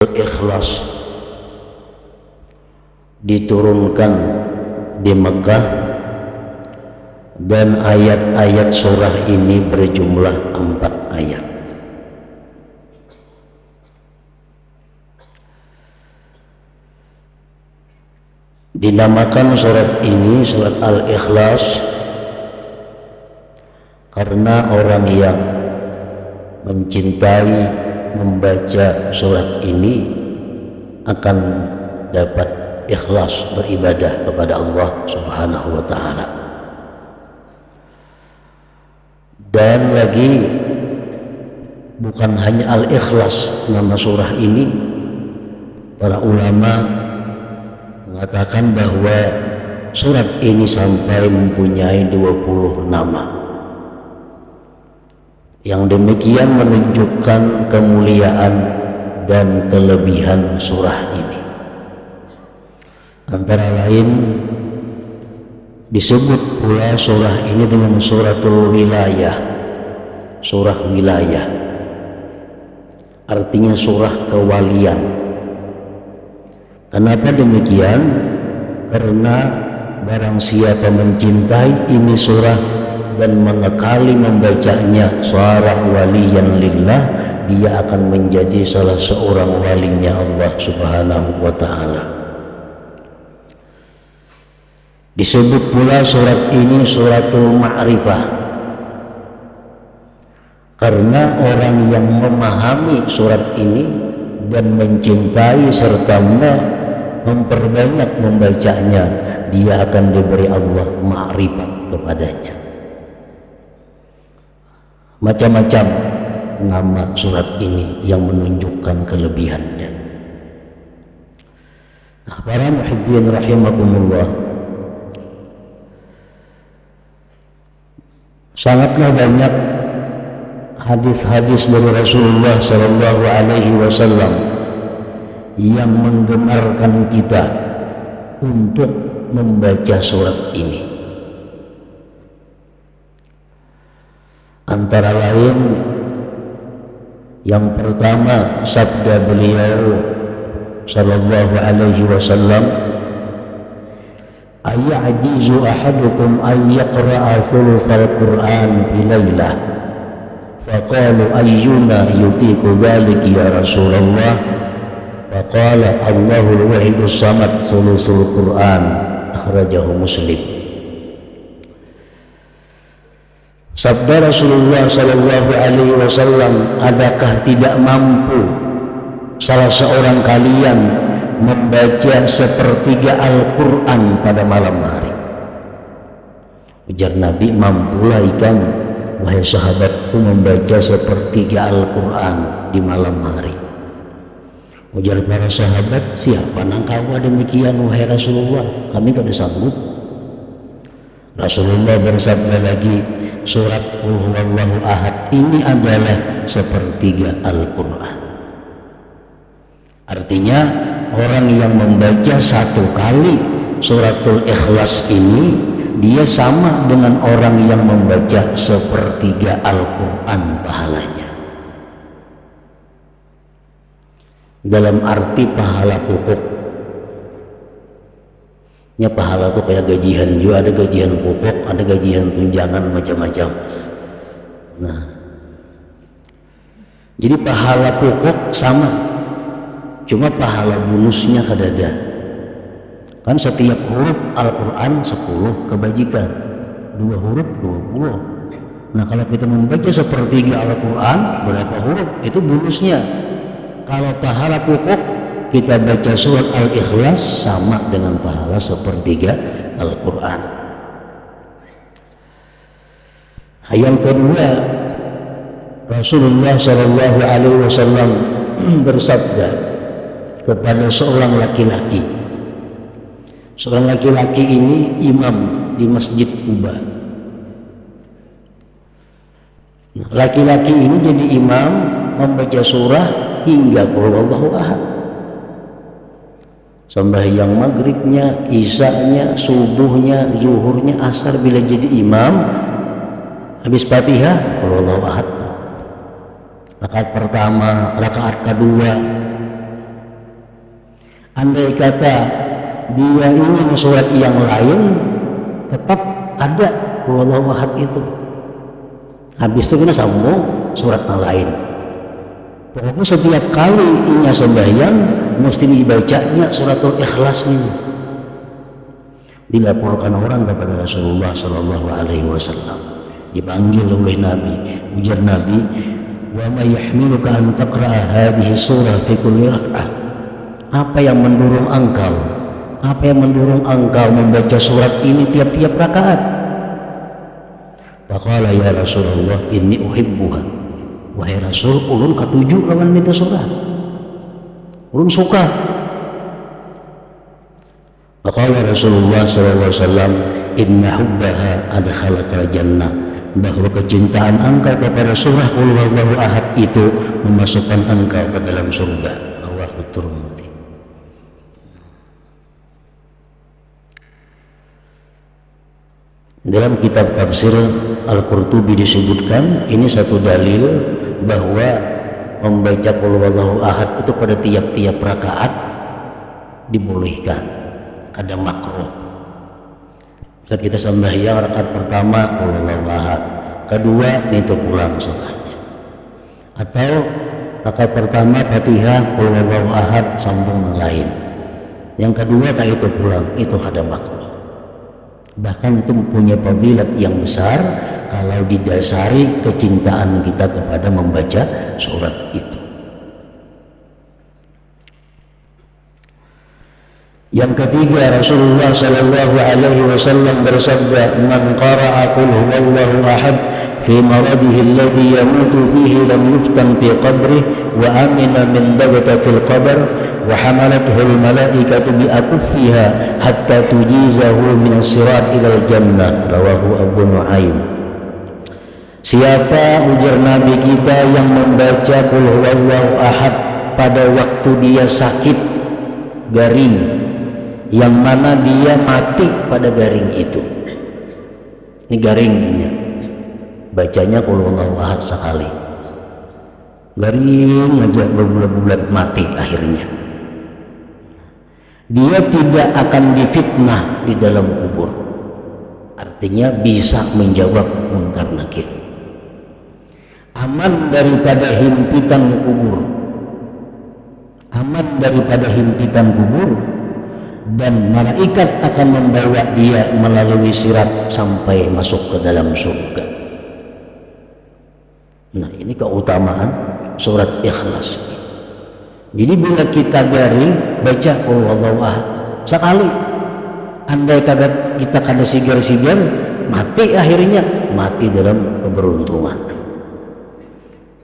Ikhlas diturunkan di Mekah dan ayat-ayat surah ini berjumlah 4 ayat. Dinamakan surat ini surat Al-Ikhlas karena orang yang mencintai membaca surat ini akan dapat ikhlas beribadah kepada Allah Subhanahu wa ta'ala. Dan lagi bukan hanya Al-Ikhlas nama surah ini, para ulama mengatakan bahwa surat ini sampai mempunyai 20 nama. Yang demikian menunjukkan kemuliaan dan kelebihan surah ini. Antara lain disebut pula surah ini dengan suratul wilayah, surah wilayah, artinya surah kewalian. Kenapa demikian? Karena barang siapa mencintai ini surah dan mengekali membacanya surah waliyan lillah, dia akan menjadi salah seorang walinya Allah Subhanahu wa ta'ala. Disebut pula surat ini suratul ma'rifah karena orang yang memahami surat ini dan mencintai serta memperbanyak membacanya, dia akan diberi Allah ma'rifat kepadanya. Macam-macam nama surat ini yang menunjukkan kelebihannya. Nah, para muhibbin rahimakumullah, sangatlah banyak hadis-hadis dari Rasulullah sallallahu alaihi wasallam yang menggemarkan kita untuk membaca surat ini. Antara lain yang pertama sabda beliau sallallahu alaihi wasallam, ayajizu ahadukum an yaqra'a thulutsal Qur'an fi lailah, faqalu ayyuna yutiku dzalik ya Rasulullah, faqala Allahul wahidus samad thulutsul Qur'an, akhrajahu Muslim. Sabda Rasulullah sallallahu alaihi wasallam, adakah tidak mampu salah seorang kalian membaca sepertiga Al-Quran pada malam hari? Ujar Nabi, mampulah ikan wahai sahabatku membaca sepertiga Al-Quran di malam hari. Ujar para sahabat, siapa nangkawa demikian wahai Rasulullah, kami kada sanggup. Rasulullah bersabda lagi, surat Qul huwallahu ahad ini adalah sepertiga Al-Quran. Artinya orang yang membaca satu kali suratul Ikhlas ini, dia sama dengan orang yang membaca sepertiga Al-Quran pahalanya. Dalam arti pahala pokok. Ya, pahala tuh kayak gajian juga, ada gajian pokok, ada gajian tunjangan, macam-macam. Nah, jadi pahala pokok sama, cuma pahala bonusnya kadada. Kan setiap huruf Al-Quran 10 kebajikan, 2 huruf 20. Nah, kalau kita membaca sepertiga Al-Quran, berapa huruf? Itu bonusnya. Kalau pahala pokok kita baca surat Al-Ikhlas sama dengan pahala sepertiga Al-Quran. Yang kedua, Rasulullah sallallahu alaihi wasallam bersabda kepada seorang laki-laki. Seorang laki-laki ini imam di Masjid Quba. Laki-laki ini jadi imam membaca surah hingga Qul huwallahu ahad. Sembahyang maghribnya, isanya, subuhnya, zuhurnya, asar, bila jadi imam habis Fatihah Qul huwallahu ahad. Rakaat pertama, rakaat kedua Andai kata dia ingin surat yang lain, tetap ada qul huwallahu ahad itu. Habis itu kita sambung surat yang lain. Pokoknya setiap kali inya sembahyang mesti dibacanya suratul Ikhlas ini. Dilaporkan orang kepada Rasulullah Sallallahu Alaihi Wasallam, dipanggil oleh Nabi, ujar Nabi, wa ma yahmiluka an taqra'a hadhihi surah fi kulli rak'ah. Apa yang mendorong engkau? Apa yang mendorong engkau membaca surat ini tiap-tiap rakaat? Faqala ya Rasulullah inni uhibbuha. Wahai Rasul, ulun katuju lawan itu surah. Ulun suka. Faqala Rasulullah sallallahu alaihi wasallam inna hubbaha adkhalakal jannah. Bahwa kecintaan engkau kepada surah qul huwallahu ahad itu memasukkan engkau ke dalam surga. Rawahu Tirmidzi. Dalam kitab tafsir Al-Qurtubi disebutkan ini satu dalil bahwa membaca qul huwallahu ahad itu pada tiap-tiap rakaat dibolehkan, kada makruh. Saat kita sembahyang rakaat pertama qul huwallahu ahad, kedua itu pulang surahnya, atau rakaat pertama Fatihah qul huwallahu ahad sambung yang lain, yang kedua itu pulang, itu kada makruh. Bahkan itu mempunyai fadilat yang besar kalau didasari kecintaan kita kepada membaca surat itu. Yang ketiga, Rasulullah sallallahu alaihi wasallam bersabda, "Man qara'a qul huwallahu ahad fi maradihi alladhi yamutu fihi lam yuftan fi qabrihi wa amina min dagtatil qabr wa hamalathu al-malaikatu bi akuffiha hatta tujizahu min as-sirat ila al-jannah." Rawahu Abu Nuaim. Siapa, ujar Nabi kita, yang membaca qul huwallahu ahad pada waktu dia sakit garing, yang mana dia mati pada garing itu. Ini garingnya, bacanya qul huwallahu ahad sekali, garing aja berbulan-bulan mati akhirnya. Dia tidak akan difitnah di dalam kubur, artinya bisa menjawab munkar nakir, aman daripada himpitan kubur, aman daripada himpitan kubur, dan malaikat akan membawa dia melalui sirat sampai masuk ke dalam surga. Nah, ini keutamaan surat Ikhlas. Jadi bila kita garing baca qul huwallahu ahad sekali, andai kata kita kada sigar-sigar, mati akhirnya, mati dalam keberuntungan.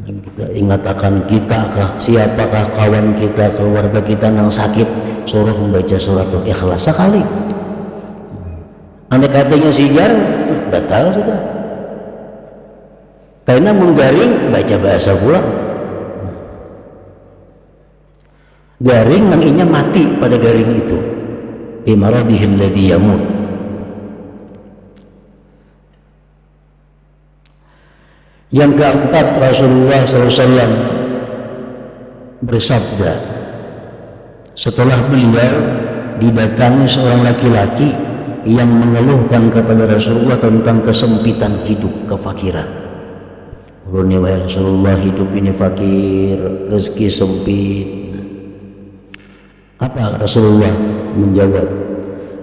Kita ingatkan kita kah, siapakah kawan kita, keluarga kita yang sakit, suruh membaca suratul Ikhlas sekali. Andai katanya sigar, batal sudah. Karena menggaring baca bahasa pula. Garing nanginya mati pada garing itu. Bi maradihi alladhi yamut. Yang keempat, Rasulullah SAW bersabda setelah beliau didatangi seorang laki-laki yang mengeluhkan kepada Rasulullah tentang kesempitan hidup, kefakiran. Wahai Rasulullah, hidup ini fakir, rezeki sempit. Apa Rasulullah menjawab?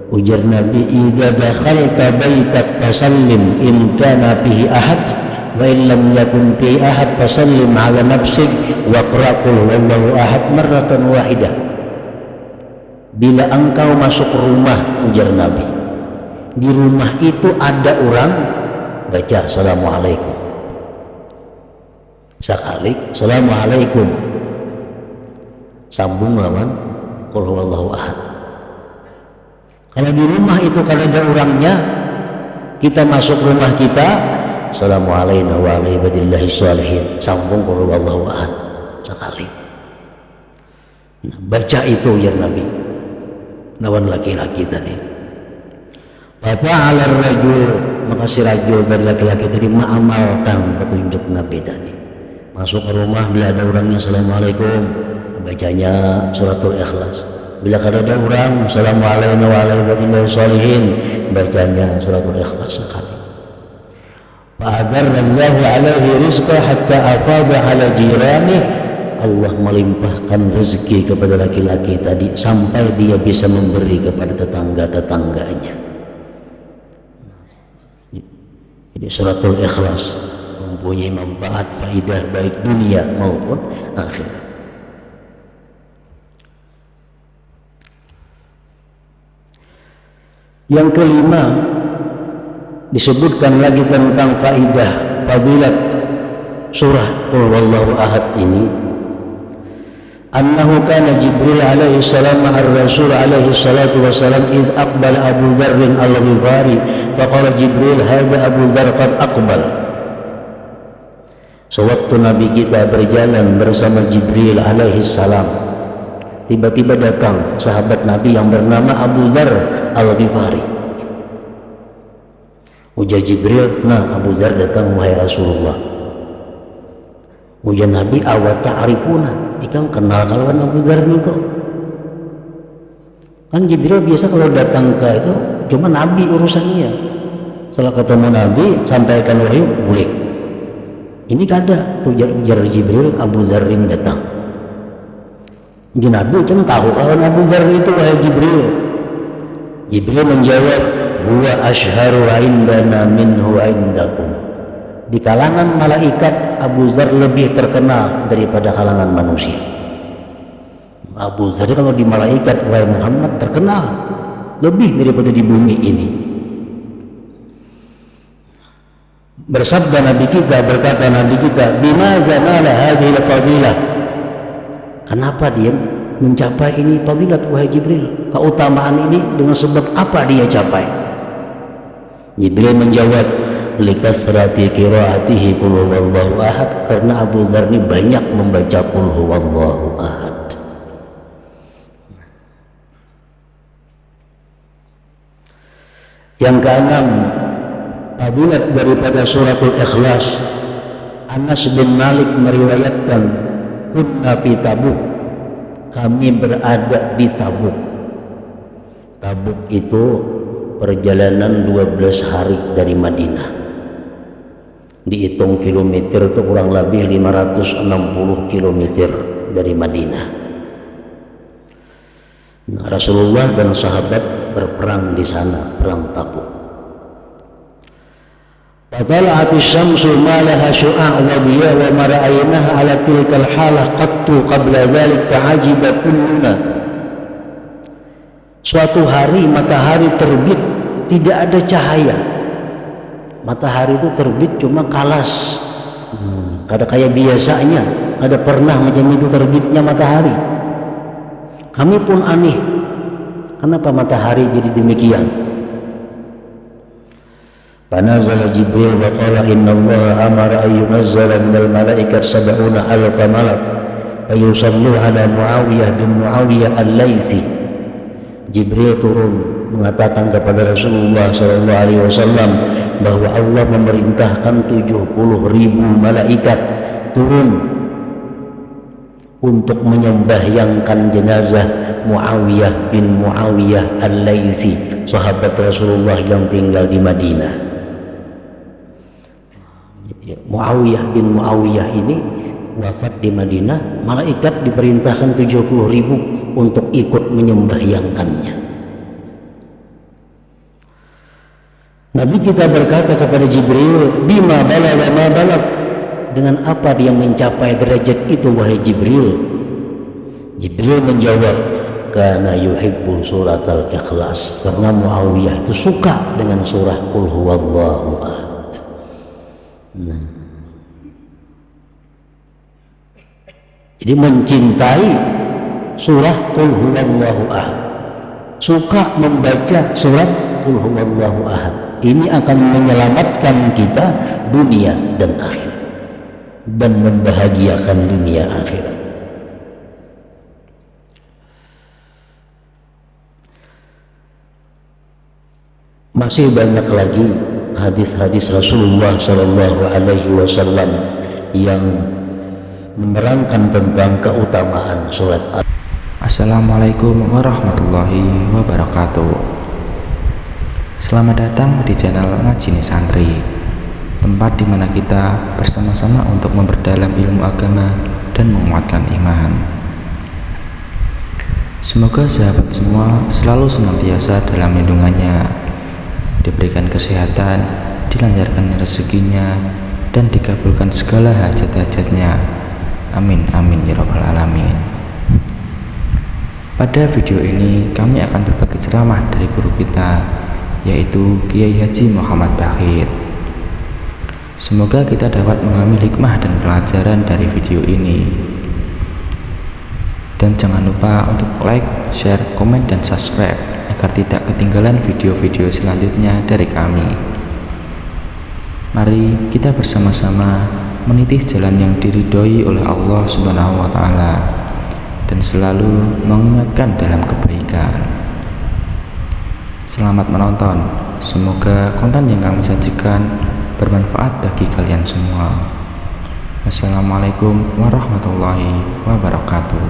Ujar Nabi, "Idza dakhalta baitak fasallim in kana fihi ahad wa in lam yakun fihi ahad fasallim ala nafsik wa qra qul huwallahu ahad marratan wahidah." Bila engkau masuk rumah, ujar Nabi, di rumah itu ada orang, baca assalamualaikum sekali, assalamualaikum, sambung lawan qul huwallahu ahad. Kalau di rumah itu kalau ada orangnya, kita masuk rumah kita, assalamualaikum wa ala ibadillahi sholihin, sambung qul huwallahu ahad sekali. Nah, baca itu ya Nabi lawan laki-laki tadi. Fa'ala ar-rajul, maka si rajul dari laki-laki tadi mengamalkan petunjuk Nabi tadi. Masuk ke rumah, bila ada orangnya assalamualaikum, bacanya suratul Ikhlas. Bila ada orang assalamualaikum warahmatullahi wabarakatuh, bacanya suratul Ikhlas sekali. Fa'adarallahu alaihi rizqa hatta afada ala jirani. Allah melimpahkan rezeki kepada laki-laki tadi sampai dia bisa memberi kepada tetangga-tetangganya. Jadi suratul Ikhlas mempunyai manfaat faidah baik dunia maupun akhirat. Yang kelima, disebutkan lagi tentang faidah fadilat surah Qul Huwallahu Ahad ini. Annahu kana Jibril alaihi salam ma'ar Rasul alaihi salatu wassalam id aqbala Abu Dzar al-Ghifari faqala Jibril hadza Abu Dzar qad aqbal. Sewaktu Nabi kita berjalan bersama Jibril alaihi salam, tiba-tiba datang sahabat Nabi yang bernama Abu Dzar al-Ghifari. Ujar Jibril, nah Abu Dzar datang wahai Rasulullah. Ujar Nabi, awat ta'rifuna, ikam kenal kalawan Abu Dzar itu. Kan Jibril biasa kalau datang ke itu cuma Nabi urusannya. Setelah ketemu Nabi sampaikan wahyu boleh. Ini kada ujar Jibril, Abu Dzar datang. Nabi cuma tahu kalau Abu Dzar itu wahai Jibril. Jibril menjawab, huwa ashharu indana minhu indakum. Di kalangan malaikat Abu Dzar lebih terkenal daripada kalangan manusia. Abu Dzar kalau di malaikat wahai Muhammad terkenal lebih daripada di bumi ini. Bersabda Nabi kita, berkata Nabi kita, bimaza nala hadhil fadilah. Kenapa dia mencapai ini fadilat wahai Jibril? Keutamaan ini dengan sebab apa dia capai? Jibril menjawab, likasrati qiraatihi qul huwallahu ahad, karena Abu Dzar ini banyak membaca qul huwallahu ahad. Yang keenam, fadilat daripada suratul Ikhlas. Anas bin Malik meriwayatkan, kunna fi Tabuk, kami berada di Tabuk. Tabuk itu perjalanan 12 hari dari Madinah. Dihitung kilometer itu kurang lebih 560 kilometer dari Madinah. Nah, Rasulullah dan sahabat berperang di sana, perang Tabuk. Fatala'atis syamsu ma laha syu'a' wa diya wa ma ra'aynaha 'ala tilkal halah qattu qabla dzalik fa'ajiba kulluna. Suatu hari matahari terbit, tidak ada cahaya. Matahari itu terbit cuma kalas, kada kayak biasanya, kada pernah macam itu terbitnya matahari. Kami pun aneh, kenapa matahari jadi demikian? Fanazala Jibril wa qala inna Allah amara an yunazzala minal malaikat 70,000 malak fayusallu ala Muawiyah bin Muawiyah al-Laythi. Jibril turun mengatakan kepada Rasulullah SAW bahwa Allah memerintahkan 70.000 malaikat turun untuk menyembahyangkan jenazah Muawiyah bin Muawiyah al-Laythi, sahabat Rasulullah yang tinggal di Madinah. Muawiyah bin Muawiyah ini wafat di Madinah, malaikat diperintahkan 70.000 untuk ikut menyembahyangkannya. Nabi kita berkata kepada Jibril, bima balagha ma balag, dengan apa dia mencapai derajat itu wahai Jibril? Jibril menjawab, kana yuhibbu suratal Ikhlas, karena Muawiyah itu suka dengan surah Qul Huwallahu Ahad. Jadi mencintai surah Qul Huwallahu Ahad, suka membaca surat Qul Huwallahu Ahad. Ini akan menyelamatkan kita dunia dan akhirat dan membahagiakan dunia akhirat. Masih banyak lagi hadis-hadis Rasulullah SAW yang menerangkan tentang keutamaan surat Assalamualaikum warahmatullahi wabarakatuh. Selamat datang di channel Ngaji Santri, tempat di mana kita bersama-sama untuk memperdalam ilmu agama dan menguatkan iman. Semoga sahabat semua selalu senantiasa dalam lindungannya, diberikan kesehatan, dilancarkan rezekinya, dan dikabulkan segala hajat-hajatnya. Amin amin ya rabbal alamin. Pada video ini kami akan berbagi ceramah dari guru kita, yaitu Kiai Haji Muhammad Baqir. Semoga kita dapat mengambil hikmah dan pelajaran dari video ini. Dan jangan lupa untuk like, share, komen, dan subscribe agar tidak ketinggalan video-video selanjutnya dari kami. Mari kita bersama-sama meniti jalan yang diridhoi oleh Allah Subhanahu wa Ta'ala dan selalu mengingatkan dalam kebaikan. Selamat menonton, semoga konten yang kami sajikan bermanfaat bagi kalian semua. Wassalamualaikum warahmatullahi wabarakatuh.